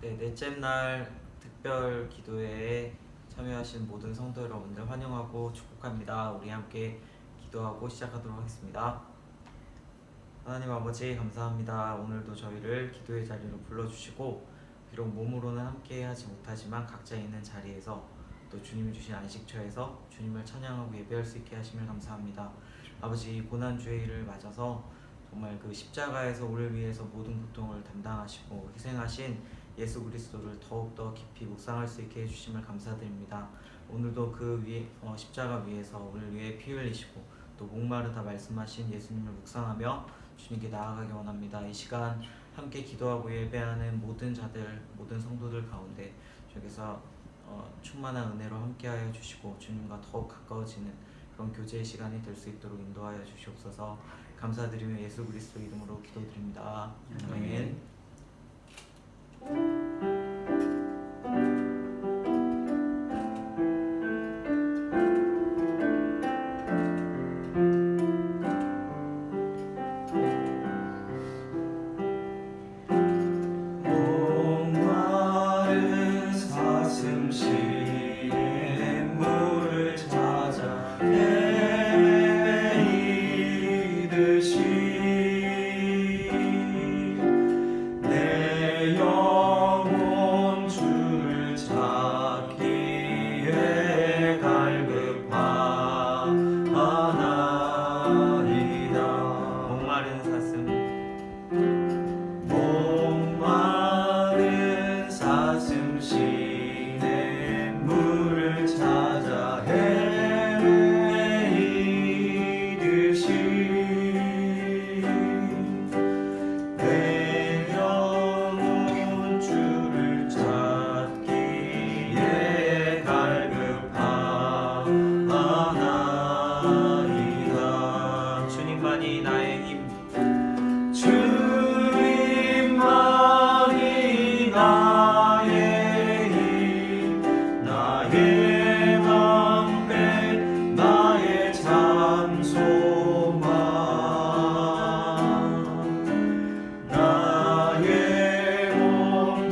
네, 넷째 날 특별 기도회에 참여하신 모든 성도 여러분들 환영하고 축복합니다. 우리 함께 기도하고 시작하도록 하겠습니다. 하나님 아버지 감사합니다. 오늘도 저희를 기도의 자리로 불러주시고 비록 몸으로는 함께 하지 못하지만 각자 있는 자리에서 또 주님이 주신 안식처에서 주님을 찬양하고 예배할 수 있게 하심을 감사합니다. 아버지 이 고난주의를 맞아서 정말 그 십자가에서 우리를 위해서 모든 고통을 담당하시고 희생하신 예수 그리스도를 더욱더 깊이 묵상할 수 있게 해주심을 감사드립니다. 오늘도 그 위에 십자가 위에서 우리를 위해 피 흘리시고 또 목마르다 말씀하신 예수님을 묵상하며 주님께 나아가기 원합니다. 이 시간 함께 기도하고 예배하는 모든 자들, 모든 성도들 가운데 주께서 충만한 은혜로 함께하여 주시고 주님과 더욱 가까워지는 그런 교제의 시간이 될 수 있도록 인도하여 주시옵소서. 감사드리며 예수 그리스도 이름으로 기도드립니다. 아멘. 목마른 사슴 시에 물을 찾아 헤매이듯이 내 영혼 주를 찾기에 갈급하나이다. 목마른 사슴 목마른 사슴 시내 물을 찾아 헤매이듯이 내 영혼 주를 찾기에 갈급하나이다. 주님만이 나의 힘 주님만이 나의 힘, 나의 방패, 나의 찬송함, 나의 몸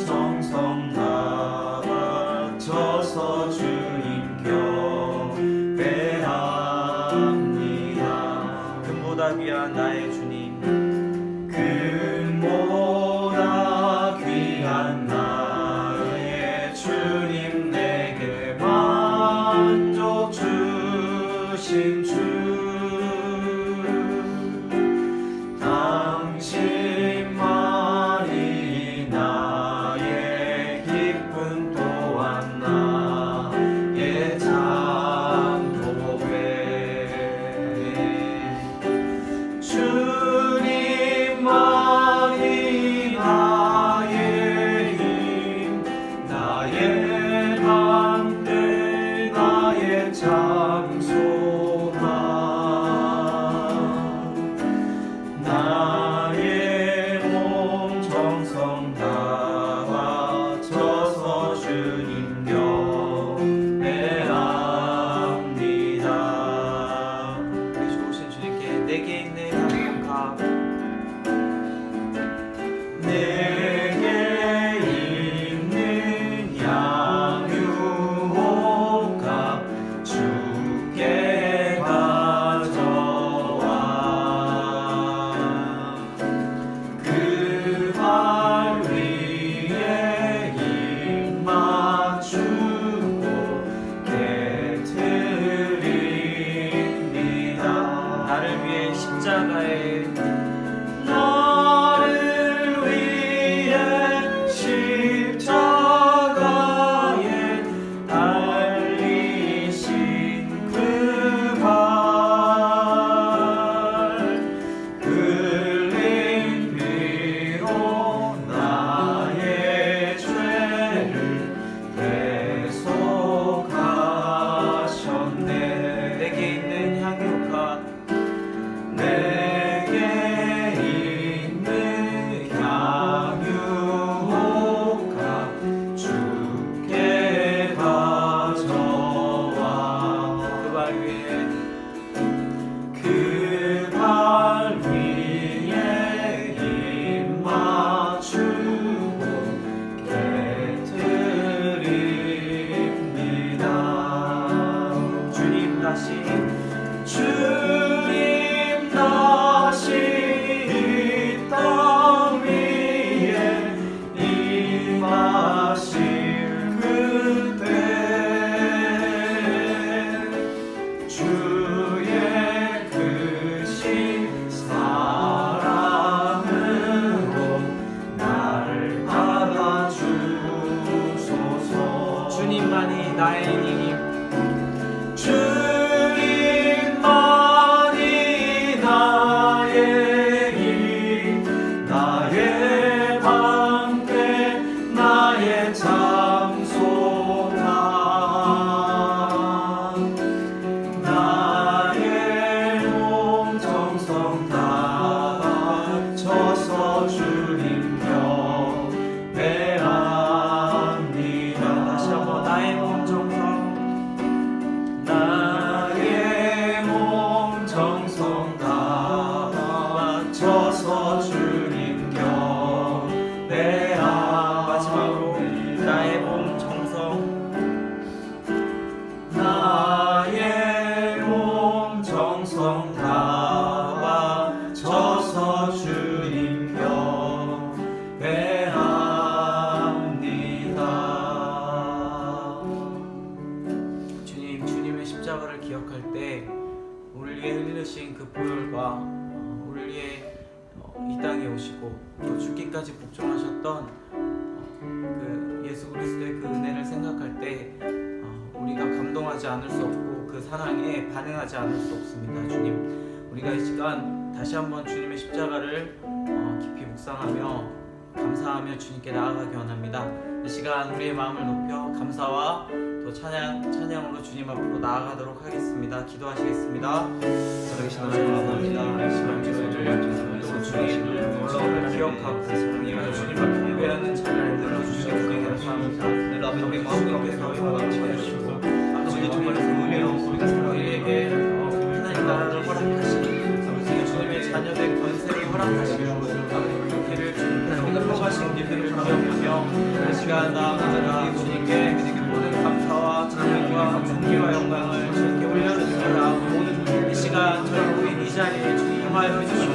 나의 힘 주님만이 나의 힘 나의 방패 나의 장소나 나의 몸 정성 다 바쳐서 주님 경배합니다. 다시 한번 나의 몸 정성 나의 몸 정성 다 바쳐서 주님 경배합니다. 마지막으로 나의 몸 정성 나의 몸 정성 다 바쳐서 주님 경배합니다. 주님, 주님의 십자가를 기억할 때 우리를 위해 흘리신 그 보혈과 우리를 위해 이 땅에 오시고 또 죽기까지 복종하셨던 그 예수 그리스도의 그 은혜를 생각할 때 우리가 감동하지 않을 수 없고 그 사랑에 반응하지 않을 수 없습니다. 주님, 우리가 이 시간 다시 한번 주님의 십자가를 깊이 묵상하며 감사하며 주님께 나아가기 원합니다. 이 시간 우리의 마음을 높여 감사와 또 찬양으로 주님 앞으로 나아가도록 하겠습니다. 기도하시겠습니다. 살아계신 하나님 감사합니다. 이 시간 또 주님을 놀라움을 기억하고 주님 앞에 예배하는 찬양을 들어주시고 감사합니다. 우리 마음속에서 살아주시고 아버지 정말 그 은혜로 우리에게 하나님 나라를 허락하시고 주님의 자녀된 권세를 허락하시고 아버지 길을 주님께서 흘러가신 길들을 기억하며 이 시간 나아가다가 주님께 모든 감사와 찬양과 존귀와 영광을 주님께 올려드립니다. 모든 이 시간 저희 모인 이 자리에 주님 임하여 주시고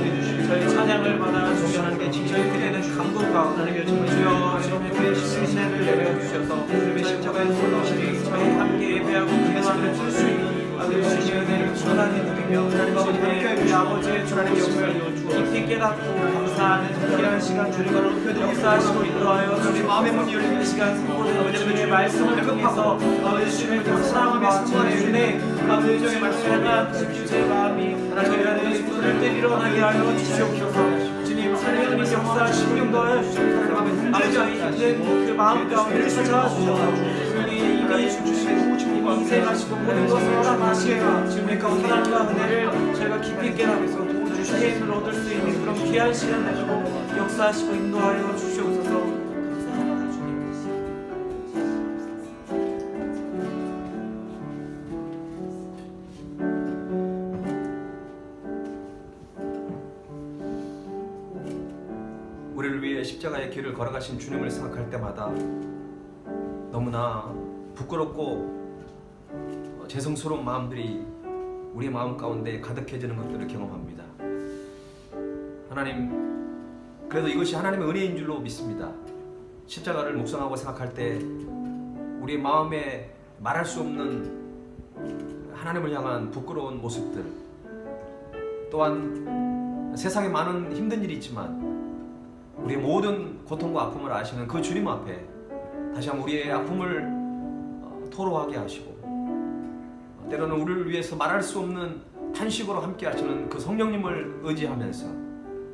저희 찬양을 받아 주시는 게 저희 그대는 강도 가운데 주여 주님의 신뢰를 내려주셔서 저희 십자가의 솔로시리 저희 함께 예배하고 기도하는 수 있는 아버지 주님의 은혜를 충만히 누리며 주님의 우리 아버지의 주님의 영광을 깊이 깨닫고 감사하는 귀한 시간 주님을 역사하시고 인도하여 주님 마음의 문이 열리는 시간 선포되는 주님의 말씀을 통해서 아버지 주님을 더 사랑하며 주님의 은혜 아버지 주님의 말씀을 향한 제 마음이 저희 안에 눈을 때 일어나게 하여 주시옵소서. 주님 살려는 역사하시고 인도하여 주시옵소서. 아버지 힘든 그 마음 가운데 찾아와 주셔서 우리 이미 주시고 이미 인생하시고 모든 것을 허락하시게 주님의 그 사랑과 은혜를 저희가 깊이 깨닫고 주의 힘을 얻을 수 있는 그런 귀한 시간 되시고 역사하시고 인도하여 주시옵소서. 감사합니다 주님. 우리를 위해 십자가의 길을 걸어가신 주님을 생각할 때마다 너무나 부끄럽고 죄송스러운 마음들이 우리의 마음 가운데 가득해지는 것들을 경험합니다. 하나님, 그래도 이것이 하나님의 은혜인 줄로 믿습니다. 십자가를 묵상하고 생각할 때 우리의 마음에 말할 수 없는 하나님을 향한 부끄러운 모습들, 또한 세상에 많은 힘든 일이 있지만 우리의 모든 고통과 아픔을 아시는 그 주님 앞에 다시 한번 우리의 아픔을 토로하게 하시고 때로는 우리를 위해서 말할 수 없는 탄식으로 함께 하시는 그 성령님을 의지하면서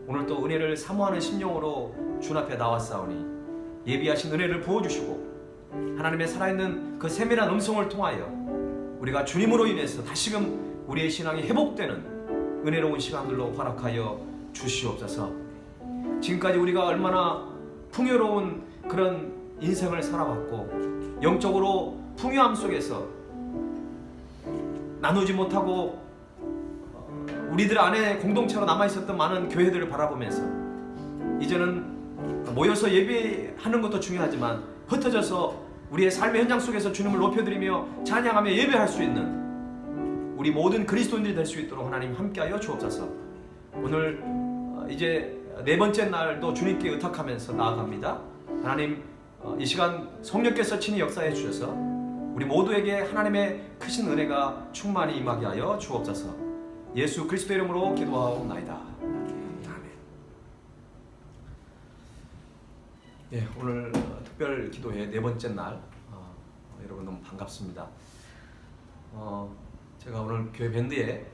오늘 또 은혜를 사모하는 심령으로 주 앞에 나왔사오니 예비하신 은혜를 부어주시고 하나님의 살아있는 그 세밀한 음성을 통하여 우리가 주님으로 인해서 다시금 우리의 신앙이 회복되는 은혜로운 시간들로 허락하여 주시옵소서. 지금까지 우리가 얼마나 풍요로운 그런 인생을 살아왔고 영적으로 풍요함 속에서 나누지 못하고 우리들 안에 공동체로 남아있었던 많은 교회들을 바라보면서 이제는 모여서 예배하는 것도 중요하지만 흩어져서 우리의 삶의 현장 속에서 주님을 높여드리며 찬양하며 예배할 수 있는 우리 모든 그리스도인들이 될 수 있도록 하나님 함께하여 주옵소서. 오늘 이제 네 번째 날도 주님께 의탁하면서 나아갑니다. 하나님, 이 시간 성령께서 친히 역사해 주셔서 우리 모두에게 하나님의 크신 은혜가 충만히 임하게 하여 주옵소서. 예수 그리스도 이름으로 기도하옵나이다. 아멘. 예, 오늘 특별 기도회 네 번째 날 여러분 너무 반갑습니다. 제가 오늘 교회 밴드에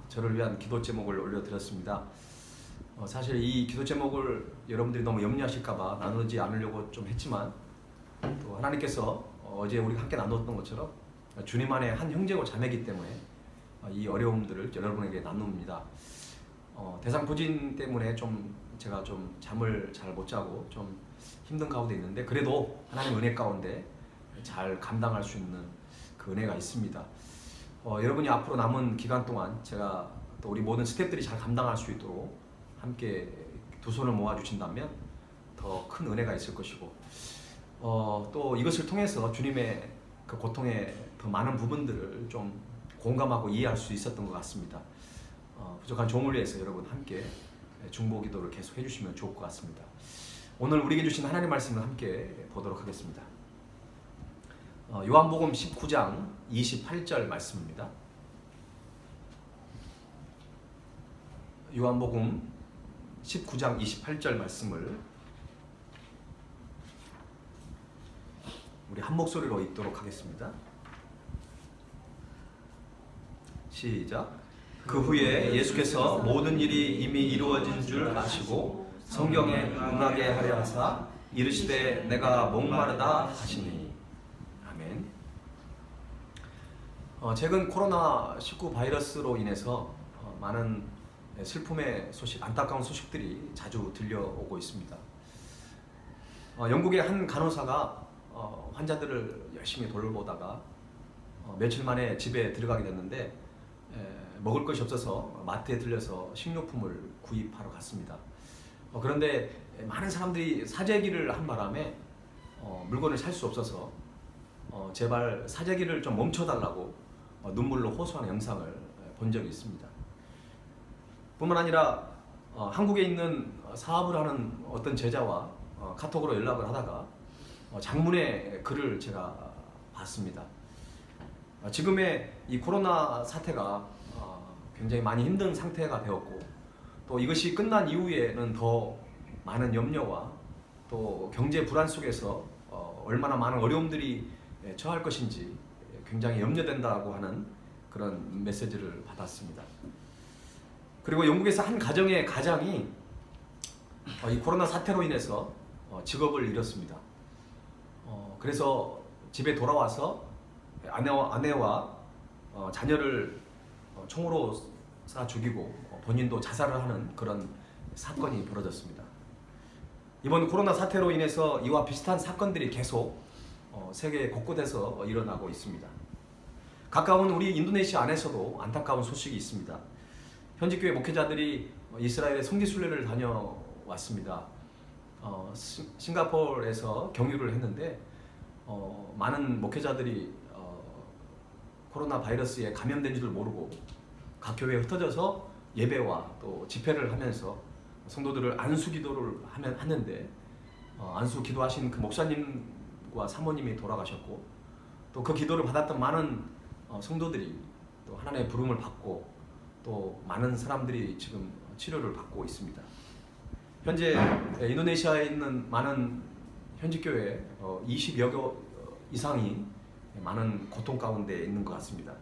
저를 위한 기도 제목을 올려드렸습니다. 사실 이 기도 제목을 여러분들이 너무 염려하실까봐 나누지 않으려고 좀 했지만 또 하나님께서 어제 우리가 함께 나누었던 것처럼 주님 안에 한 형제고 자매이기 때문에 이 어려움들을 여러분에게 나눕니다. 대상포진 때문에 제가 좀 잠을 잘 못 자고 좀 힘든 가운데 있는데 그래도 하나님 은혜 가운데 잘 감당할 수 있는 그 은혜가 있습니다. 여러분이 앞으로 남은 기간 동안 제가 또 우리 모든 스태프들이 잘 감당할 수 있도록 함께 두 손을 모아 주신다면 더 큰 은혜가 있을 것이고 또 이것을 통해서 주님의 그 고통의 더 많은 부분들을 좀 공감하고 이해할 수 있었던 것 같습니다. 부족한 종을 위해서 여러분 함께 중보 기도를 계속 해주시면 좋을 것 같습니다. 오늘 우리에게 주신 하나님 말씀을 함께 보도록 하겠습니다. 요한복음 19장 28절 말씀입니다. 요한복음 19장 28절 말씀을 우리 한 목소리로 읽도록 하겠습니다. 시작. 그 후에 예수께서 모든 일이 이미 이루어진 줄 아시고 성경에 응하게 하려 하사 이르시되 내가 목마르다 하시니. 아멘. 최근 코로나19 바이러스로 인해서 많은 슬픔의 소식, 안타까운 소식들이 자주 들려오고 있습니다. 영국의 한 간호사가 환자들을 열심히 돌보다가 며칠 만에 집에 들어가게 됐는데 먹을 것이 없어서 마트에 들려서 식료품을 구입하러 갔습니다. 그런데 많은 사람들이 사재기를 한 바람에 물건을 살 수 없어서 제발 사재기를 좀 멈춰달라고 눈물로 호소하는 영상을 본 적이 있습니다. 뿐만 아니라 한국에 있는 사업을 하는 어떤 제자와 카톡으로 연락을 하다가 장문의 글을 제가 봤습니다. 지금의 이 코로나 사태가 굉장히 많이 힘든 상태가 되었고 또 이것이 끝난 이후에는 더 많은 염려와 또 경제 불안 속에서 얼마나 많은 어려움들이 처할 것인지 굉장히 염려된다고 하는 그런 메시지를 받았습니다. 그리고 영국에서 한 가정의 가장이 이 코로나 사태로 인해서 직업을 잃었습니다. 그래서 집에 돌아와서 아내와 자녀를 총으로 쏴 죽이고 본인도 자살을 하는 그런 사건이 벌어졌습니다. 이번 코로나 사태로 인해서 이와 비슷한 사건들이 계속 세계 곳곳에서 일어나고 있습니다. 가까운 우리 인도네시아 안에서도 안타까운 소식이 있습니다. 현지교회 목회자들이 이스라엘의 성지순례를 다녀왔습니다. 싱가포르에서 경유를 했는데 많은 목회자들이 코로나 바이러스에 감염된 줄 모르고 각 교회에 흩어져서 예배와 또 집회를 하면서 성도들을 안수 기도를 하는데 안수 기도하신 그 목사님과 사모님이 돌아가셨고 또 그 기도를 받았던 많은 성도들이 또 하나님의 부름을 받고 또 많은 사람들이 지금 치료를 받고 있습니다. 현재 인도네시아에 있는 많은 현지교회 20여 개 이상이 많은 고통 가운데 있는 것 같습니다.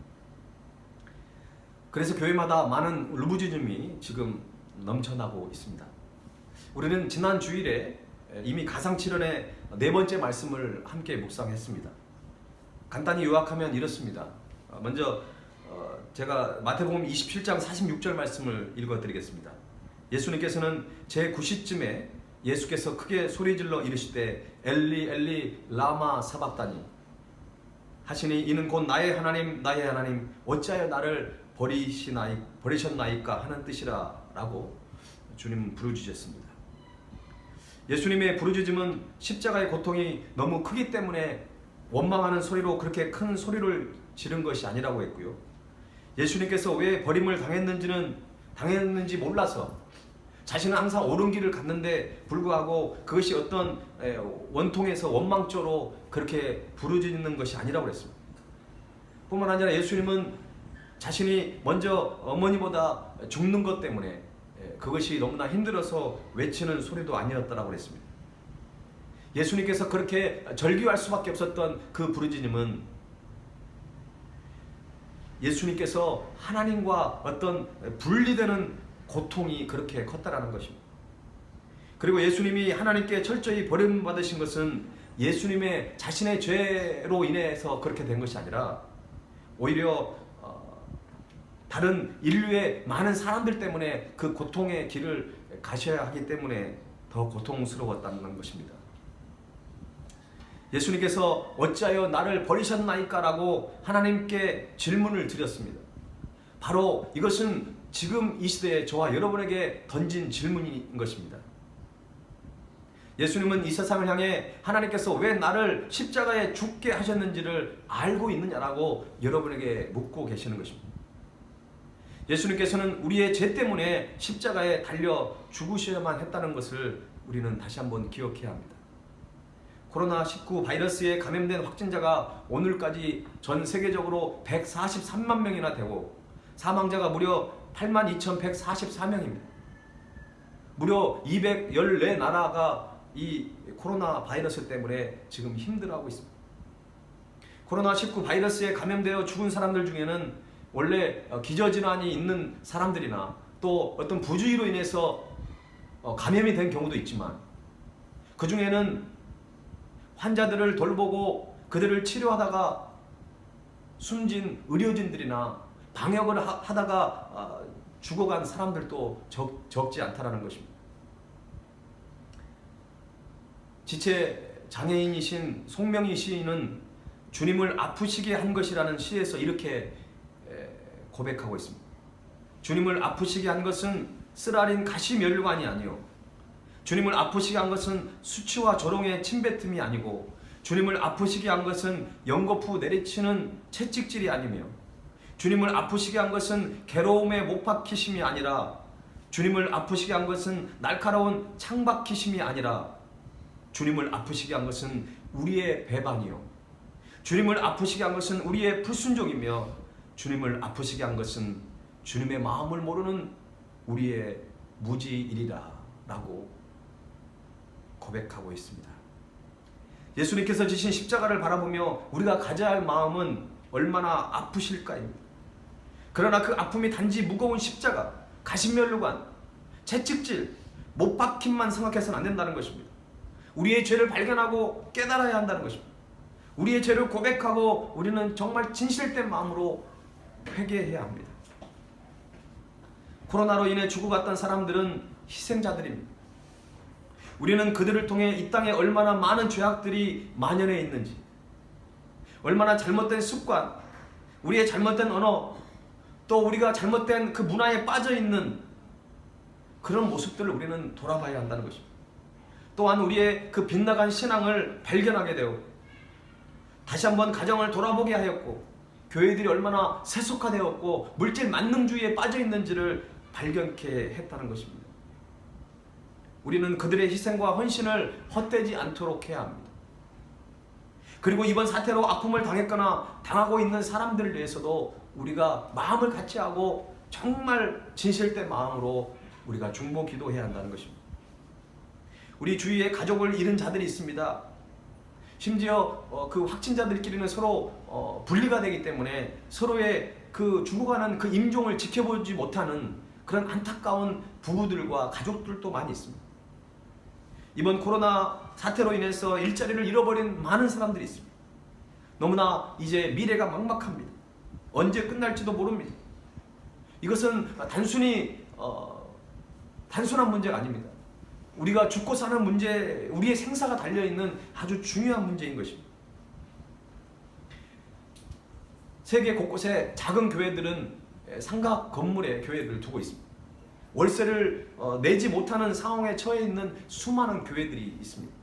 그래서 교회마다 많은 울부짖음이 지금 넘쳐나고 있습니다. 우리는 지난 주일에 이미 가상칠언의 4번째 말씀을 함께 묵상했습니다. 간단히 요약하면 이렇습니다. 먼저 제가 마태복음 27장 46절 말씀을 읽어드리겠습니다. 예수님께서는 제9시쯤에 예수께서 크게 소리질러 이르시되 엘리 엘리 라마 사박다니 하시니 이는 곧 나의 하나님 어찌하여 나를 버리셨나이까 하는 뜻이라 라고 주님 부르짖으셨습니다. 예수님의 부르짖음은 십자가의 고통이 너무 크기 때문에 원망하는 소리로 그렇게 큰 소리를 지른 것이 아니라고 했고요. 예수님께서 왜 버림을 당했는지 몰라서 자신은 항상 옳은 길을 갔는데 불구하고 그것이 어떤 원통에서 원망조로 그렇게 부르짖는 것이 아니라고 그랬습니다. 뿐만 아니라 예수님은 자신이 먼저 어머니보다 죽는 것 때문에 그것이 너무나 힘들어서 외치는 소리도 아니었다라고 그랬습니다. 예수님께서 그렇게 절규할 수밖에 없었던 그 부르짖음은 예수님께서 하나님과 어떤 분리되는 고통이 그렇게 컸다라는 것입니다. 그리고 예수님이 하나님께 철저히 버림받으신 것은 예수님의 자신의 죄로 인해서 그렇게 된 것이 아니라 오히려 다른 인류의 많은 사람들 때문에 그 고통의 길을 가셔야 하기 때문에 더 고통스러웠다는 것입니다. 예수님께서 어찌하여 나를 버리셨나이까 라고 하나님께 질문을 드렸습니다. 바로 이것은 지금 이 시대에 저와 여러분에게 던진 질문인 것입니다. 예수님은 이 세상을 향해 하나님께서 왜 나를 십자가에 죽게 하셨는지를 알고 있느냐라고 여러분에게 묻고 계시는 것입니다. 예수님께서는 우리의 죄 때문에 십자가에 달려 죽으셔야만 했다는 것을 우리는 다시 한번 기억해야 합니다. 코로나19 바이러스에 감염된 확진자가 오늘까지 전 세계적으로 143만 명이나 되고 사망자가 무려 82,144명입니다. 무려 214나라가 이 코로나 바이러스 때문에 지금 힘들어하고 있습니다. 코로나19 바이러스에 감염되어 죽은 사람들 중에는 원래 기저질환이 있는 사람들이나 또 어떤 부주의로 인해서 감염이 된 경우도 있지만 그 중에는 환자들을 돌보고 그들을 치료하다가 숨진 의료진들이나 방역을 하다가 죽어간 사람들도 적지 않다라는 것입니다. 지체 장애인이신 송명희 시인은 주님을 아프시게 한 것이라는 시에서 이렇게 고백하고 있습니다. 주님을 아프시게 한 것은 쓰라린 가시면류관이 아니요 주님을 아프시게 한 것은 수치와 조롱의 침뱉음이 아니고 주님을 아프시게 한 것은 연거푸 내리치는 채찍질이 아니며 주님을 아프시게 한 것은 괴로움에 못 박히심이 아니라 주님을 아프시게 한 것은 날카로운 창박히심이 아니라 주님을 아프시게 한 것은 우리의 배반이요 주님을 아프시게 한 것은 우리의 불순종이며 주님을 아프시게 한 것은 주님의 마음을 모르는 우리의 무지일이라 라고 고백하고 있습니다. 예수님께서 지신 십자가를 바라보며 우리가 가져야 할 마음은 얼마나 아프실까입니다. 그러나 그 아픔이 단지 무거운 십자가, 가시면류관, 채찍질, 못 박힘만 생각해서는 안 된다는 것입니다. 우리의 죄를 발견하고 깨달아야 한다는 것입니다. 우리의 죄를 고백하고 우리는 정말 진실된 마음으로 회개해야 합니다. 코로나로 인해 죽어갔던 사람들은 희생자들입니다. 우리는 그들을 통해 이 땅에 얼마나 많은 죄악들이 만연해 있는지, 얼마나 잘못된 습관, 우리의 잘못된 언어, 또 우리가 잘못된 그 문화에 빠져 있는 그런 모습들을 우리는 돌아봐야 한다는 것입니다. 또한 우리의 그 빗나간 신앙을 발견하게 되고 다시 한번 가정을 돌아보게 하였고 교회들이 얼마나 세속화되었고 물질 만능주의에 빠져 있는지를 발견케 했다는 것입니다. 우리는 그들의 희생과 헌신을 헛되지 않도록 해야 합니다. 그리고 이번 사태로 아픔을 당했거나 당하고 있는 사람들을 위해서도 우리가 마음을 같이 하고 정말 진실된 마음으로 우리가 중보 기도해야 한다는 것입니다. 우리 주위에 가족을 잃은 자들이 있습니다. 심지어 그 확진자들끼리는 서로 분리가 되기 때문에 서로의 그 죽어가는 그 임종을 지켜보지 못하는 그런 안타까운 부부들과 가족들도 많이 있습니다. 이번 코로나 사태로 인해서 일자리를 잃어버린 많은 사람들이 있습니다. 너무나 이제 미래가 막막합니다. 언제 끝날지도 모릅니다. 이것은 단순한 문제가 아닙니다. 우리가 죽고 사는 문제, 우리의 생사가 달려있는 아주 중요한 문제인 것입니다. 세계 곳곳에 작은 교회들은 삼각 건물에 교회들을 두고 있습니다. 월세를 내지 못하는 상황에 처해 있는 수많은 교회들이 있습니다.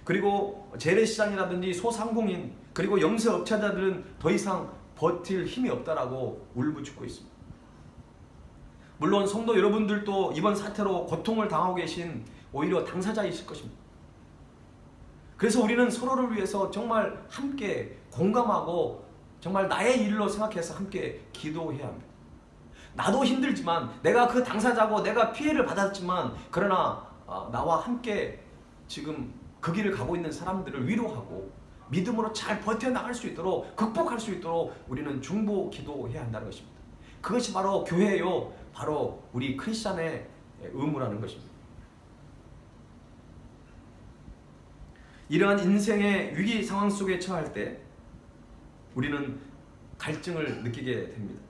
그리고 재래시장이라든지 소상공인 그리고 영세업체자들은 더 이상 버틸 힘이 없다라고 울부짖고 있습니다. 물론 성도 여러분들도 이번 사태로 고통을 당하고 계신 오히려 당사자이실 것입니다. 그래서 우리는 서로를 위해서 정말 함께 공감하고 정말 나의 일로 생각해서 함께 기도해야 합니다. 나도 힘들지만 내가 그 당사자고 내가 피해를 받았지만 그러나 나와 함께 지금 그 길을 가고 있는 사람들을 위로하고 믿음으로 잘 버텨나갈 수 있도록, 극복할 수 있도록 우리는 중보 기도해야 한다는 것입니다. 그것이 바로 교회요, 바로 우리 크리스찬의 의무라는 것입니다. 이러한 인생의 위기 상황 속에 처할 때 우리는 갈증을 느끼게 됩니다.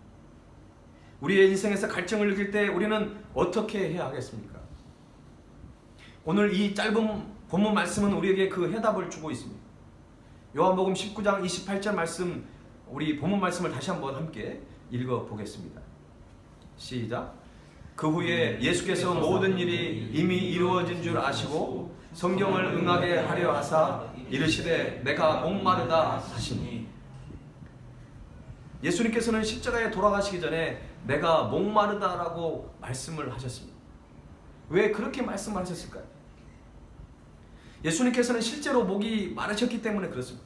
우리의 인생에서 갈증을 느낄 때 우리는 어떻게 해야 하겠습니까? 오늘 이 짧은 본문 말씀은 우리에게 그 해답을 주고 있습니다. 요한복음 19장 28절 말씀, 우리 본문 말씀을 다시 한번 함께 읽어보겠습니다. 시작. 그 후에 예수께서 모든 일이 이미 이루어진 줄 아시고 성경을 응하게 하려 하사 이르시되 내가 목마르다 하시니. 예수님께서는 십자가에 돌아가시기 전에 내가 목마르다라고 말씀을 하셨습니다. 왜 그렇게 말씀을 하셨을까요? 예수님께서는 실제로 목이 마르셨기 때문에 그렇습니다.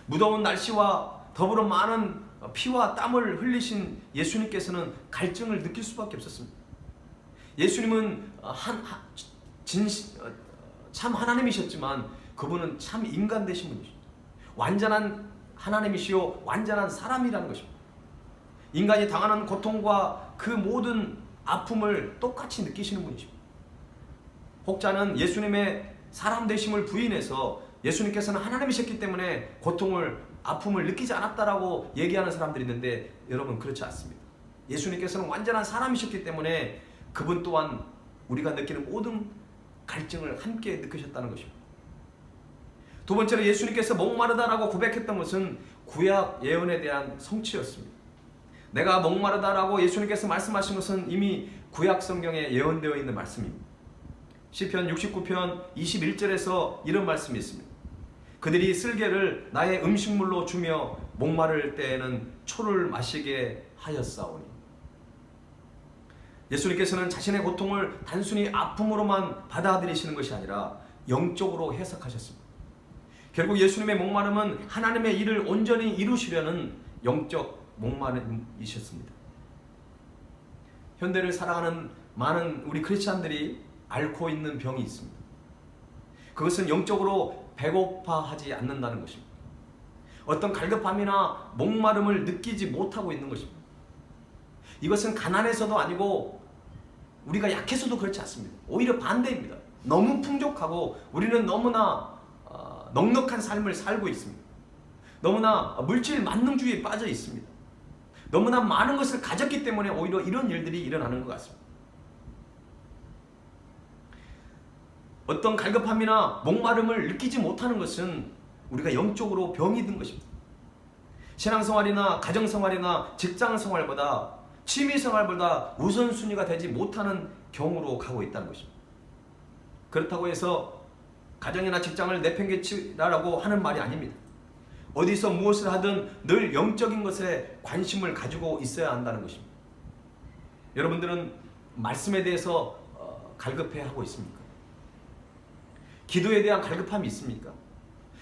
무더운 날씨와 더불어 많은 피와 땀을 흘리신 예수님께서는 갈증을 느낄 수밖에 없었습니다. 예수님은 참 하나님이셨지만 그분은 참 인간 되신 분이십니다. 완전한 하나님이시요 완전한 사람이라는 것입니다. 인간이 당하는 고통과 그 모든 아픔을 똑같이 느끼시는 분이십니다. 혹자는 예수님의 사람 되심을 부인해서 예수님께서는 하나님이셨기 때문에 고통을, 아픔을 느끼지 않았다라고 얘기하는 사람들이 있는데, 여러분 그렇지 않습니다. 예수님께서는 완전한 사람이셨기 때문에 그분 또한 우리가 느끼는 모든 갈증을 함께 느끼셨다는 것입니다. 두 번째로 예수님께서 목마르다라고 고백했던 것은 구약 예언에 대한 성취였습니다. 내가 목마르다라고 예수님께서 말씀하신 것은 이미 구약 성경에 예언되어 있는 말씀입니다. 시편 69편 21절에서 이런 말씀이 있습니다. 그들이 쓸개를 나의 음식물로 주며 목마를 때에는 초를 마시게 하였사오니. 예수님께서는 자신의 고통을 단순히 아픔으로만 받아들이시는 것이 아니라 영적으로 해석하셨습니다. 결국 예수님의 목마름은 하나님의 일을 온전히 이루시려는 영적 목마름이셨습니다. 현대를 살아가는 많은 우리 크리스찬들이 앓고 있는 병이 있습니다. 그것은 영적으로 배고파하지 않는다는 것입니다. 어떤 갈급함이나 목마름을 느끼지 못하고 있는 것입니다. 이것은 가난해서도 아니고 우리가 약해서도 그렇지 않습니다. 오히려 반대입니다. 너무 풍족하고 우리는 너무나 넉넉한 삶을 살고 있습니다. 너무나 물질 만능주의에 빠져 있습니다. 너무나 많은 것을 가졌기 때문에 오히려 이런 일들이 일어나는 것 같습니다. 어떤 갈급함이나 목마름을 느끼지 못하는 것은 우리가 영적으로 병이 든 것입니다. 신앙생활이나 가정생활이나 직장생활보다, 취미생활보다 우선순위가 되지 못하는 경우로 가고 있다는 것입니다. 그렇다고 해서 가정이나 직장을 내팽개치라고 하는 말이 아닙니다. 어디서 무엇을 하든 늘 영적인 것에 관심을 가지고 있어야 한다는 것입니다. 여러분들은 말씀에 대해서 갈급해하고 있습니까? 기도에 대한 갈급함이 있습니까?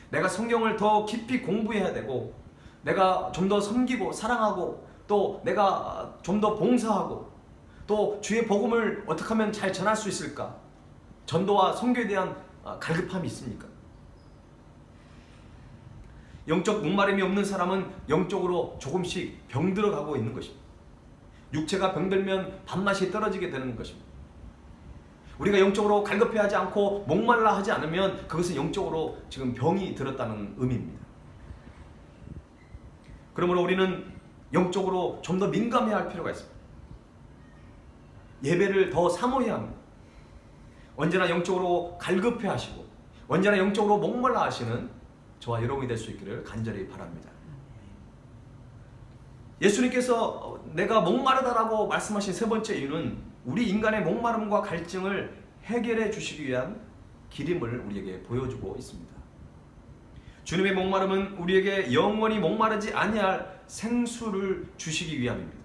내가 성경을 더 깊이 공부해야 되고, 내가 좀 더 섬기고 사랑하고, 또 내가 좀 더 봉사하고, 또 주의 복음을 어떻게 하면 잘 전할 수 있을까? 전도와 선교에 대한 갈급함이 있습니까? 영적 목마름이 없는 사람은 영적으로 조금씩 병들어가고 있는 것입니다. 육체가 병들면 밥맛이 떨어지게 되는 것입니다. 우리가 영적으로 갈급해하지 않고 목말라 하지 않으면 그것은 영적으로 지금 병이 들었다는 의미입니다. 그러므로 우리는 영적으로 좀 더 민감해야 할 필요가 있습니다. 예배를 더 사모해야 합니다. 언제나 영적으로 갈급해 하시고 언제나 영적으로 목말라 하시는 저와 여러분이 될 수 있기를 간절히 바랍니다. 예수님께서 내가 목마르다라고 말씀하신 세 번째 이유는 우리 인간의 목마름과 갈증을 해결해 주시기 위한 기림을 우리에게 보여주고 있습니다. 주님의 목마름은 우리에게 영원히 목마르지 아니할 생수를 주시기 위함입니다.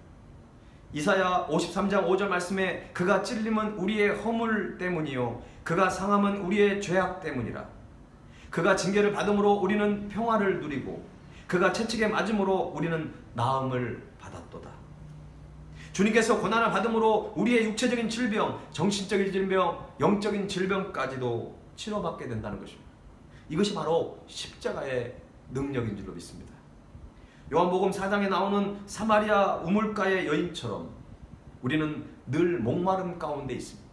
이사야 53장 5절 말씀에 그가 찔림은 우리의 허물 때문이요 그가 상함은 우리의 죄악 때문이라. 그가 징계를 받음으로 우리는 평화를 누리고 그가 채찍에 맞음으로 우리는 나음을 받았도다. 주님께서 고난을 받음으로 우리의 육체적인 질병, 정신적인 질병, 영적인 질병까지도 치료받게 된다는 것입니다. 이것이 바로 십자가의 능력인 줄로 믿습니다. 요한복음 4장에 나오는 사마리아 우물가의 여인처럼 우리는 늘 목마름 가운데 있습니다.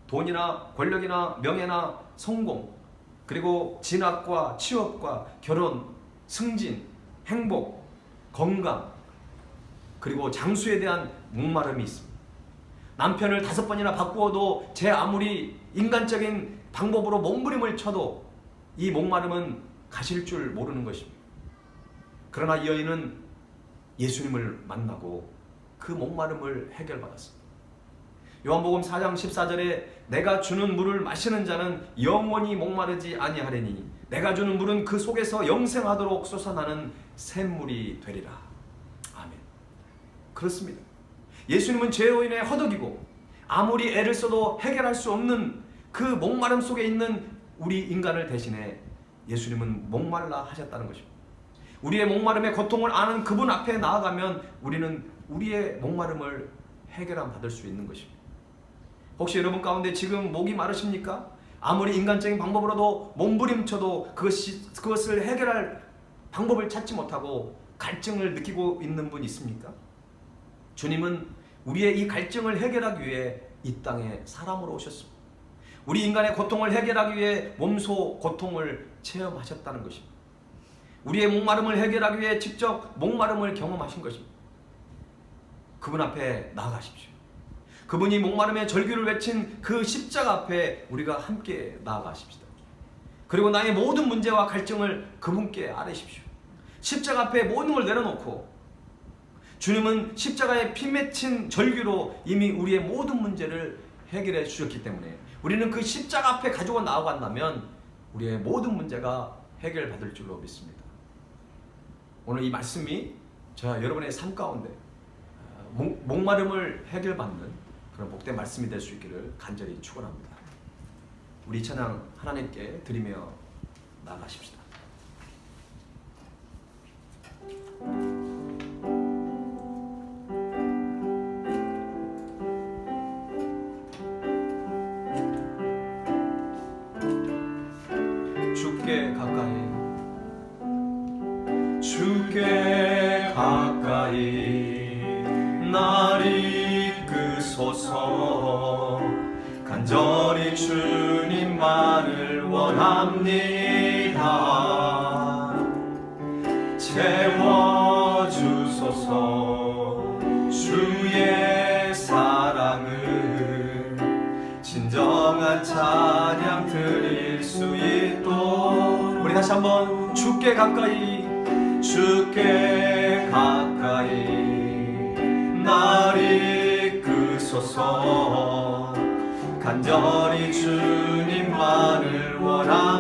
돈이나 권력이나 명예나 성공, 그리고 진학과 취업과 결혼, 승진, 행복, 건강, 그리고 장수에 대한 목마름이 있습니다. 남편을 5번이나 바꾸어도 제 아무리 인간적인 방법으로 몸부림을 쳐도 이 목마름은 가실 줄 모르는 것입니다. 그러나 이 여인은 예수님을 만나고 그 목마름을 해결받았습니다. 요한복음 4장 14절에 내가 주는 물을 마시는 자는 영원히 목마르지 아니하리니 내가 주는 물은 그 속에서 영생하도록 솟아나는 샘물이 되리라. 아멘. 그렇습니다. 예수님은 죄요인의 허덕이고 아무리 애를 써도 해결할 수 없는 그 목마름 속에 있는 우리 인간을 대신해 예수님은 목말라 하셨다는 것입니다. 우리의 목마름의 고통을 아는 그분 앞에 나아가면 우리는 우리의 목마름을 해결함 받을 수 있는 것입니다. 혹시 여러분 가운데 지금 목이 마르십니까? 아무리 인간적인 방법으로도 몸부림쳐도 그것을 해결할 방법을 찾지 못하고 갈증을 느끼고 있는 분 있습니까? 주님은 우리의 이 갈증을 해결하기 위해 이 땅에 사람으로 오셨습니다. 우리 인간의 고통을 해결하기 위해 몸소 고통을 체험하셨다는 것입니다. 우리의 목마름을 해결하기 위해 직접 목마름을 경험하신 것입니다. 그분 앞에 나아가십시오. 그분이 목마름의 절규를 외친 그 십자가 앞에 우리가 함께 나아가십시다. 그리고 나의 모든 문제와 갈증을 그분께 아뢰십시오. 십자가 앞에 모든 걸 내려놓고 주님은 십자가에 피 맺힌 절규로 이미 우리의 모든 문제를 해결해 주셨기 때문에 우리는 그 십자가 앞에 가지고 나아간다면 우리의 모든 문제가 해결받을 줄로 믿습니다. 오늘 이 말씀이 저와 여러분의 삶 가운데 목마름을 해결받는 그런 복된 말씀이 될 수 있기를 간절히 축원합니다. 우리 찬양 하나님께 드리며 나아가십시다. 주께 가까이 주께 가까이 날 이끄소서 간절히 주님만을 원합니다. 채워주소서 주의 사랑을 진정한 찬양 드릴 수 있도록 우리 다시 한번 주께 가까이 주께 가까이 날 이끄소서 간절히 주님만을 원합니다.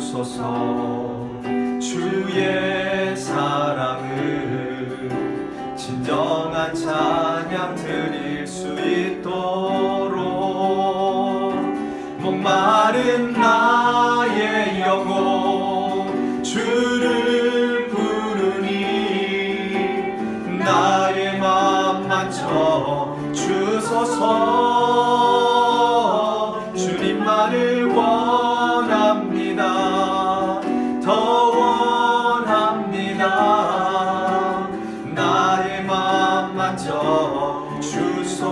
채워주소서 주의 사랑을 진정한 찬양 드릴 수 있도록 목마른 나의 영혼 주를 부르니 나의 맘 만져 주소서 주님만을 원합니다. 더 원합니다. 나의 맘 만져 주소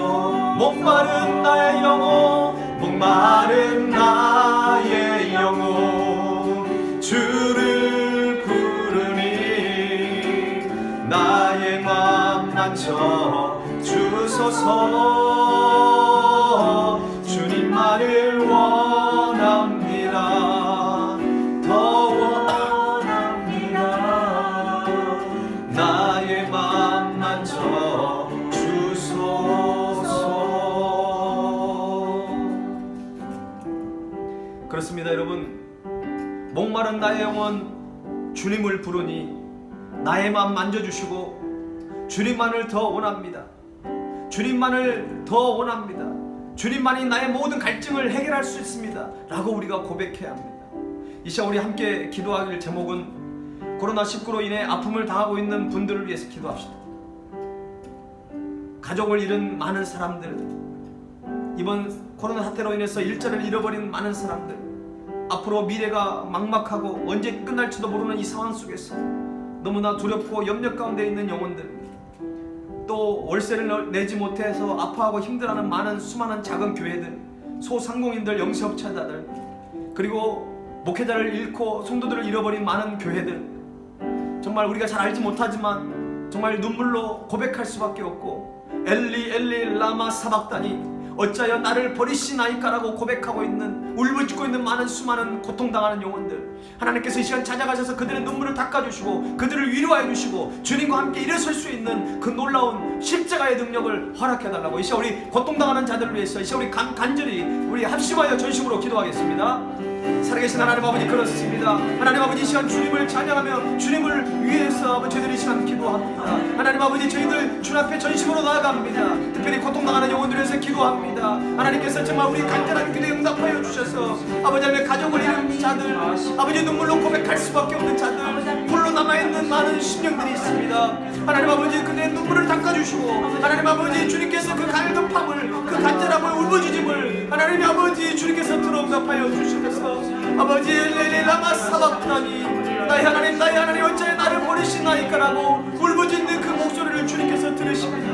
목마른 나의 영혼 목마른 나의 영혼 주를 부르니 나의 맘 만져 주소서 주님만을 원합니다. 더 원합니다. 나의 맘 만져 주소서. 그렇습니다 여러분. 목마른 나의 영혼 주님을 부르니 나의 맘 만져주시고 주님만을 더 원합니다. 주님만을 더 원합니다. 주님만이 나의 모든 갈증을 해결할 수 있습니다 라고 우리가 고백해야 합니다. 이 시간 우리 함께 기도하길 제목은 코로나19로 인해 아픔을 당하고 있는 분들을 위해서 기도합시다. 가족을 잃은 많은 사람들, 이번 코로나 사태로 인해서 일자리를 잃어버린 많은 사람들, 앞으로 미래가 막막하고 언제 끝날지도 모르는 이 상황 속에서 너무나 두렵고 염려 가운데 있는 영혼들, 또 월세를 내지 못해서 아파하고 힘들어하는 많은 수많은 작은 교회들, 소상공인들, 영세업자들, 그리고 목회자를 잃고 성도들을 잃어버린 많은 교회들, 정말 우리가 잘 알지 못하지만 정말 눈물로 고백할 수밖에 없고, 엘리 엘리 라마 사박다니 어찌하여 나를 버리시나이까라고 고백하고 있는, 울부짖고 있는 많은 수많은 고통당하는 영혼들, 하나님께서 이 시간 찾아가셔서 그들의 눈물을 닦아주시고 그들을 위로하여 주시고 주님과 함께 일어설 수 있는 그 놀라운 십자가의 능력을 허락해달라고 이 시간 우리 고통당하는 자들을 위해서 이 시간 우리 간절히 우리 합심하여 전심으로 기도하겠습니다. 살아계신 하나님 아버지, 그렇습니다. 하나님 아버지, 이 시간 주님을 찬양하며 주님을 위해서 아버지 저희들이 이 시간 기도합니다. 하나님 아버지, 저희들 주님 앞에 전심으로 나아갑니다. 특별히 고통당하는 영혼들을 위해서 기도합니다. 하나님께서 정말 우리 간절한 기도에 응답하여 주셔서 아버지 하나님 가족을 잃은 자들, 아버지 눈물로 고백할 수밖에 없는 자들, 홀로 남아있는 많은 심령들이 있습니다. 하나님 아버지, 그들의 눈물을 닦아주시고 하나님 아버지 주님께서 그 갈급함을, 그 간절함을, 울부짖음을 하나님 아버지 주님께서 들어응답하여 주시면서 아버지 엘레리 라마 사박다니 나의 하나님 어찌하여 나를 버리시나이까라고 울부짖는 그 목소리를 주님께서 들으십니다.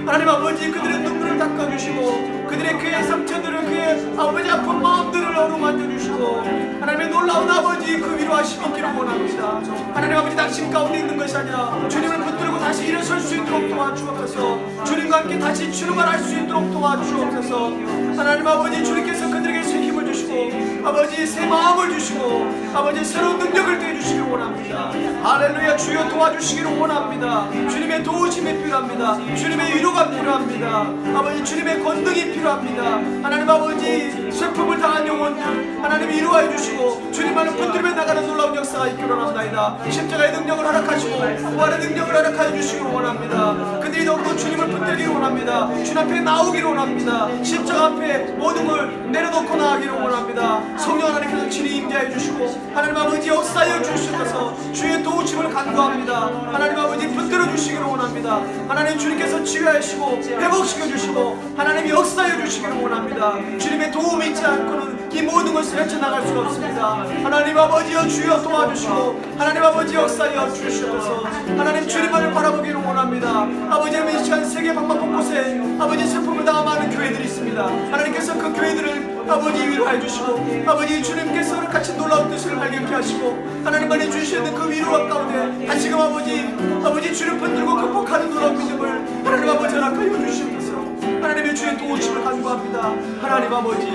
하나님 아버지, 그들의 눈물을 닦아주시고 그들의 그의 상처들을, 그의 아버지 아픈 마음들을 어루만져 주시고 하나님의 놀라운 아버지 그 위로하심이 있기를 원합니다. 하나님 아버지, 당신 가운데 있는 것이 아니라 주님을 붙들고 다시 일어설 수 있도록 도와주옵소서. 주님과 함께 다시 출발할 수 있도록 도와주옵소서. 하나님 아버지, 주님께서 그들에게 새 힘을 주시고 아버지 새 마음을 주시고 아버지 새로운 능력을 떼주시길 원합니다. 할렐루야. 주여 도와주시기를 원합니다. 주님의 도우심이 필요합니다. 주님의 위로가 필요합니다. 아버지 주님의 권능이 필요합니다. 하나님 아버지, 슬픔을 당한 영혼들 하나님 위로하여 주시고 주님만을 붙들며 나가는 놀라운 역사가 있기를 원합니다. 십자가의 능력을 허락하시고 부활의 능력을 허락하여 주시기를 원합니다. 그들이 더욱더 주님을 붙들기를 원합니다. 주님 앞에 나오기를 원합니다. 십자가 앞에 모든 걸 내려놓고 나가기를 원합니다. 성령 하나님께서 친히 임재하여 주시고 하나님 아버지 역사하여 주시옵소서. 주의 도우심을 간구합니다. 하나님 아버지 붙들어 주시기를 원합니다. 하나님 주님께서 치유하시고 회복시켜 주시고 하나님이 역사하여 주시기를 원합니다. 주님의 도움이 있지 않고는 이 모든 것을 헤쳐나갈 수가 없습니다. 하나님 아버지여 주여 도와주시고 하나님 아버지 역사하여 주시옵소서. 하나님 주님만을 바라보기를 원합니다. 아버지, 이 시간 세계 방방 곳곳에 아버지 슬픔을 당한 많은 교회들이 있습니다. 하나님께서 그 교회들을 아버지 위로해 주시고 아버지 주님께서 같이 놀라운 뜻을 발견케 하시고 하나님만이 주시는 그 위로와 가운데 다시금 아버지 주님 붙들고 극복하는 놀라운 믿음을 하나님 아버지 허락하여 주시옵소서. 하나님의 주의 도우심을 간구합니다. 하나님 아버지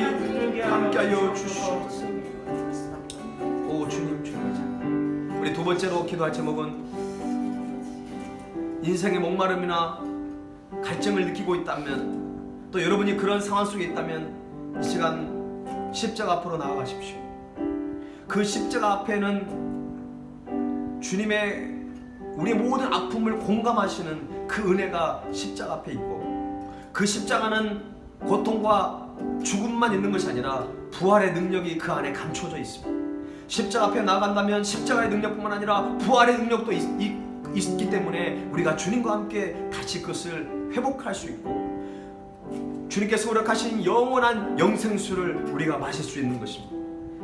함께하여 주시옵소서. 오 주님, 우리 두 번째로 기도할 제목은 인생의 목마름이나 갈증을 느끼고 있다면, 또 여러분이 그런 상황 속에 있다면 이 시간 십자가 앞으로 나아가십시오. 그 십자가 앞에는 주님의 우리의 모든 아픔을 공감하시는 그 은혜가 십자가 앞에 있고, 그 십자가는 고통과 죽음만 있는 것이 아니라 부활의 능력이 그 안에 감춰져 있습니다. 십자가 앞에 나아간다면 십자가의 능력뿐만 아니라 부활의 능력도 있기 때문에 우리가 주님과 함께 다시 그것을 회복할 수 있고 주님께서 허락하신 영원한 영생수를 우리가 마실 수 있는 것입니다.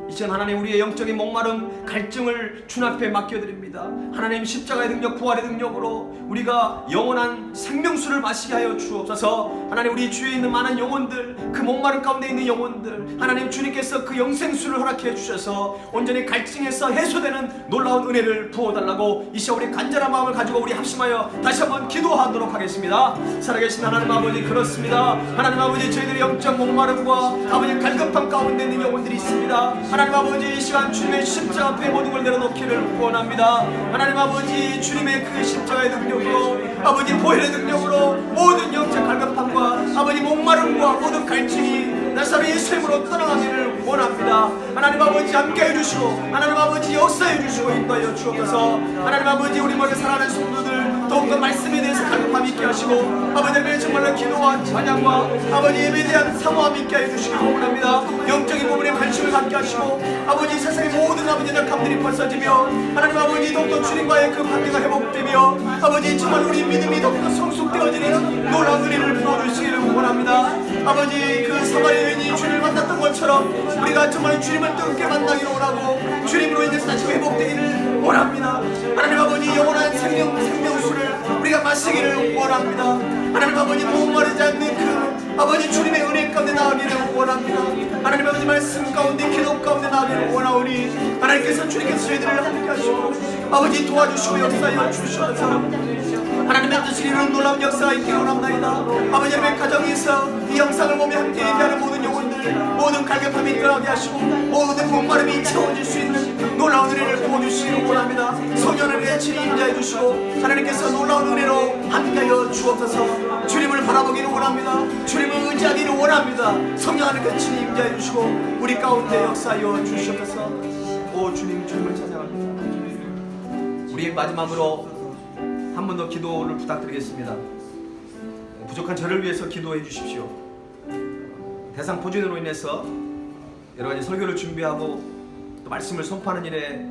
이 시간 하나님, 우리의 영적인 목마름, 갈증을 주님 앞에 맡겨드립니다. 하나님, 십자가의 능력, 부활의 능력으로 우리가 영원한 생명수를 마시게 하여 주옵소서. 하나님, 우리 주위에 있는 많은 영혼들, 그 목마름 가운데 있는 영혼들, 하나님 주님께서 그 영생수를 허락해 주셔서 온전히 갈증에서 해소되는 놀라운 은혜를 부어달라고 이 시간 우리 간절한 마음을 가지고 우리 합심하여 다시 한번 기도하도록 하겠습니다. 살아계신 하나님 아버지, 그렇습니다. 하나님 아버지, 저희들의 영적 목마름과 아버지 갈급함 가운데 있는 영혼들이 있습니다. 하나님 아버지, 이 시간 주님의 십자가 앞에 모든 걸 내려놓기를 원합니다. 하나님 아버지, 주님의 그 십자가의 능력으로 아버지 보혈의 능력으로 모든 영적 갈급함과 아버지 목마름과 모든 갈증이 나서 나사렛 예수의 이름으로 떠나가기를 원합니다. 하나님 아버지 함께해 주시고 하나님 아버지 역사해 주시고 인도하여 주옵소서. 하나님 아버지 우리 머리 사랑하는 성도들 더욱더 말씀에 대해서 갈급함 있게 하시고 아버지 하나님 정말로 기도와 찬양과 아버지 예배에 대한 사모함 있게 해주시기 원합니다. 영적인 부분에 관심을 갖게 하시고 아버지 세상의 모든 아버지 약함들이 벗어지며 하나님 아버지 더욱더 주님과의 그 관계가 회복되며 아버지 정말 우리 믿음이 더욱더 성숙되어지는 놀라운 은혜를 부어주시기를 원합니다. 아버지 그 사마리아 여인이 주님을 만났던 것처럼 우리가 정말 주님을 뜨겁게 만나기를 원하고 주님으로 인해서 다시 회복되기를 원합니다. 하나님 아버지 영원한 생명수를 우리가 마시기를 원합니다. 하나님 아버지 목마르지 않는 그 아버지 주님의 은혜 가운데 나아가기를 원합니다. 하나님 아버지 말씀 가운데 기도 가운데 나아가기를 원하오니 하나님께서 주님께서 저희들을 함께 하시고 아버지 도와주시고 역사하여 주시옵소서. 하나님의 뜻이 이루는 놀라운 역사가 있기를 원합니다. 아버지 하나님의 가정에서 이 영상을 보며 함께 예배하는 모든 영혼들 모든 갈급함이 들어가게 하시고 모든 목마름이 채워질 수 있는 놀라운 은혜를 부어주시기를 원합니다. 성령의 친히 임재해 주시고 하나님께서 놀라운 은혜로 함께하여 주옵소서. 주님을 바라보기를 원합니다. 주님을 의지하기를 원합니다. 성령 하나님께 친히 임재해 주시고 우리 가운데 역사하여 주시옵소서. 오 주님 주님을 찬양합니다. 우리 마지막으로 한 번 더 기도를 부탁드리겠습니다. 부족한 저를 위해서 기도해 주십시오. 대상 포진으로 인해서 여러 가지 설교를 준비하고 또 말씀을 선포하는 일에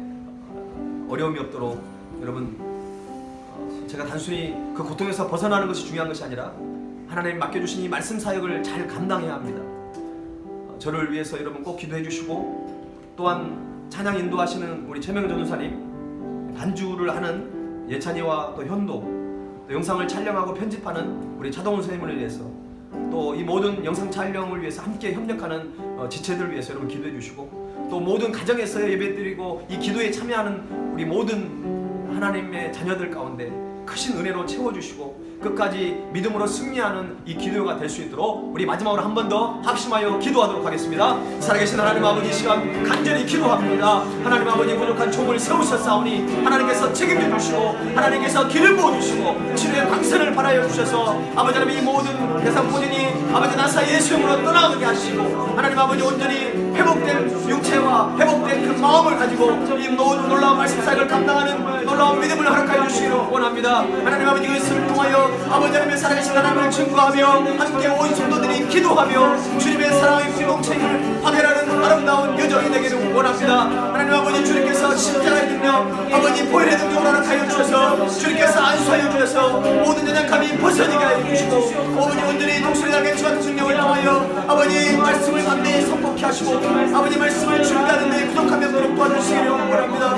어려움이 없도록 여러분 제가 단순히 그 고통에서 벗어나는 것이 중요한 것이 아니라 하나님 맡겨주신 이 말씀 사역을 잘 감당해야 합니다. 저를 위해서 여러분 꼭 기도해 주시고 또한 찬양 인도하시는 우리 최명 전도사님 반주를 하는 예찬이와 또 현도 또 영상을 촬영하고 편집하는 우리 차동훈 선생님을 위해서 또 이 모든 영상 촬영을 위해서 함께 협력하는 지체들을 위해서 여러분 기도해 주시고 또 모든 가정에서 예배드리고 이 기도에 참여하는 우리 모든 하나님의 자녀들 가운데 크신 은혜로 채워주시고 끝까지 믿음으로 승리하는 이 기도가 될 수 있도록 우리 마지막으로 한 번 더 합심하여 기도하도록 하겠습니다. 살아계신 하나님 아버지 시간 간절히 기도합니다. 하나님 아버지 부족한 종을 세우셨사오니 하나님께서 책임져 주시고 하나님께서 길을 부어주시고 치료의 방선을 발하여 주셔서 아버지 하나님 이 모든 대상 본인이 아버지 나사 예수님으로 떠나가게 하시고 하나님 아버지 온전히 회복된 육체와 회복된 그 마음을 가지고 이 모든 놀라운 말씀 사역을 감당하는 놀라운 믿음을 허락하여 주시기를 원합니다. 하나님 아버지 그것을 통하여 아버지 하나님의 살아계신 하나님을 증거하며 함께 온 성도들이 기도하며 주님의 사랑의 공동체를 파괴하는 아름다운 여정이 되기를 원합니다. 하나님 아버지 주님께서 십자가에 들며 아버지 보혈의 능력을 허락하여 주셔서 주님께서 안수하여 주셔서 모든 연약함이 벗어지게 하여 주시고 아버지 온전히 독수리 날개 같은 능력을 통하여 아버지 말씀을 담대히 선포케 하시고 아버지 말씀을 준비하는 데 부족한 면들을 도와주시기를 원합니다.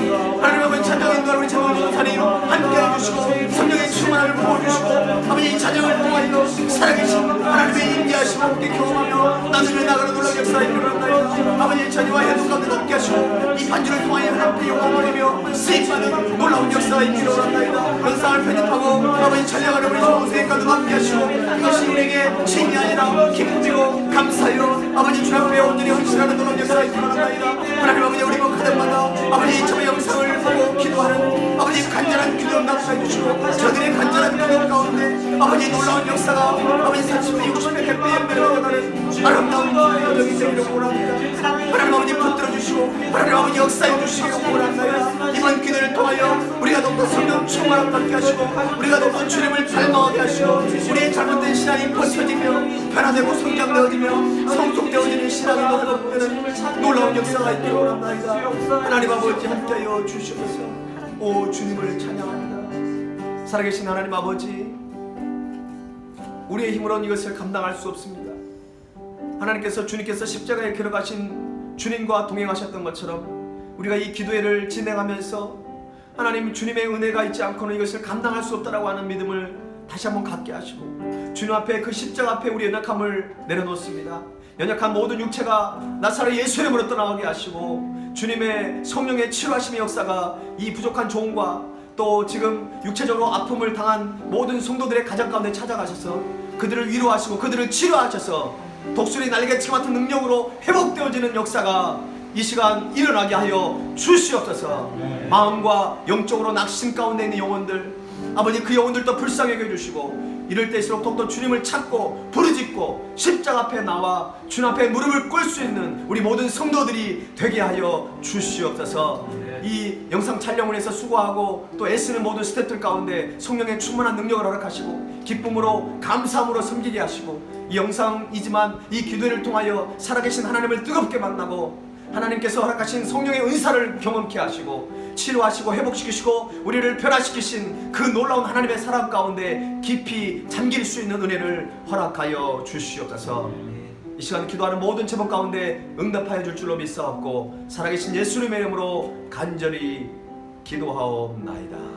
하나님 아버지 찬양 인도하는 우리 찬양 전사님 함께 해주시고 성령의 충만함을 부어주시고 아버지 이 찬양을 통하여 살아계신 하나님의 임재하심을 함께 경험하며 나누며 나가는 놀라운 역사에 일어난다. 아버지 찬양과 해독 가운데 넘게 하시고 이 반주를 통하여 함께 영광을 수익받는 놀라운 역사가 있기를 원한다이다. 영상을 편집하고 아버지 찬양하는 우리 선생님과도 함께 하시고 이것이 우리에게 신이 아니라 기쁨이고 감사요 아버지 주 앞에 온전히 헌신하는 놀라운 역사가 있기를 원한다이다. 하나님 아버지 우리 가정마다 아버지 저 영상을 보고 기도하는 아버지 간절한 기도 응답해 주시고 저들의 간절한 기도 가운데 아버지 놀라운 역사가 아버지 30배 60배 100배 연배로가는 아름다운 여정이 되기를 원합니다. 하나님 아버지 붙들어 주시고 하나님 아버지 역사해 주시기를 원합니다. 이번 기도를 통하여 우리가 더욱더 성령 충만함을 받게 하시고 우리가 더욱더 주님을 닮아가게 하시고 우리의 잘못된 신앙이 벗어지며 변화되고 성장되어지며 성숙되어지는 신앙이 회복되는 놀라운 역사가 있기를 원합니다. 하나님 아버지 함께하여 주시옵소서. 오 주님을 찬양합니다. 살아계신 하나님 아버지 우리의 힘으로는 이것을 감당할 수 없습니다. 하나님께서 주님께서 십자가에 걸어가신 주님과 동행하셨던 것처럼 우리가 이 기도회를 진행하면서 하나님 주님의 은혜가 있지 않고는 이것을 감당할 수 없다라고 하는 믿음을 다시 한번 갖게 하시고 주님 앞에 그 십자가 앞에 우리의 연약함을 내려놓습니다. 연약한 모든 육체가 나사렛 예수 이름으로 떠나가게 하시고 주님의 성령의 치료하심의 역사가 이 부족한 종과 또 지금 육체적으로 아픔을 당한 모든 성도들의 가정 가운데 찾아가셔서 그들을 위로하시고 그들을 치료하셔서 독수리 날개치 같은 능력으로 회복되어지는 역사가 이 시간 일어나게 하여 주시옵소서. 마음과 영적으로 낙심 가운데 있는 영혼들 아버지 그 영혼들도 불쌍하게 해주시고 이럴 때일수록 더욱더 주님을 찾고 부르짖고 십자가 앞에 나와 주님 앞에 무릎을 꿇을 수 있는 우리 모든 성도들이 되게 하여 주시옵소서. 이 영상 촬영을 해서 수고하고 또 애쓰는 모든 스태프들 가운데 성령의 충만한 능력을 허락하시고 기쁨으로 감사함으로 섬기게 하시고, 이 영상이지만 이 기도를 통하여 살아계신 하나님을 뜨겁게 만나고 하나님께서 허락하신 성령의 은사를 경험케 하시고 치료하시고 회복시키시고 우리를 변화시키신 그 놀라운 하나님의 사랑 가운데 깊이 잠길 수 있는 은혜를 허락하여 주시옵소서. 이 시간 기도하는 모든 제목 가운데 응답하여 줄 줄로 믿사옵고 살아계신 예수님의 이름으로 간절히 기도하옵나이다.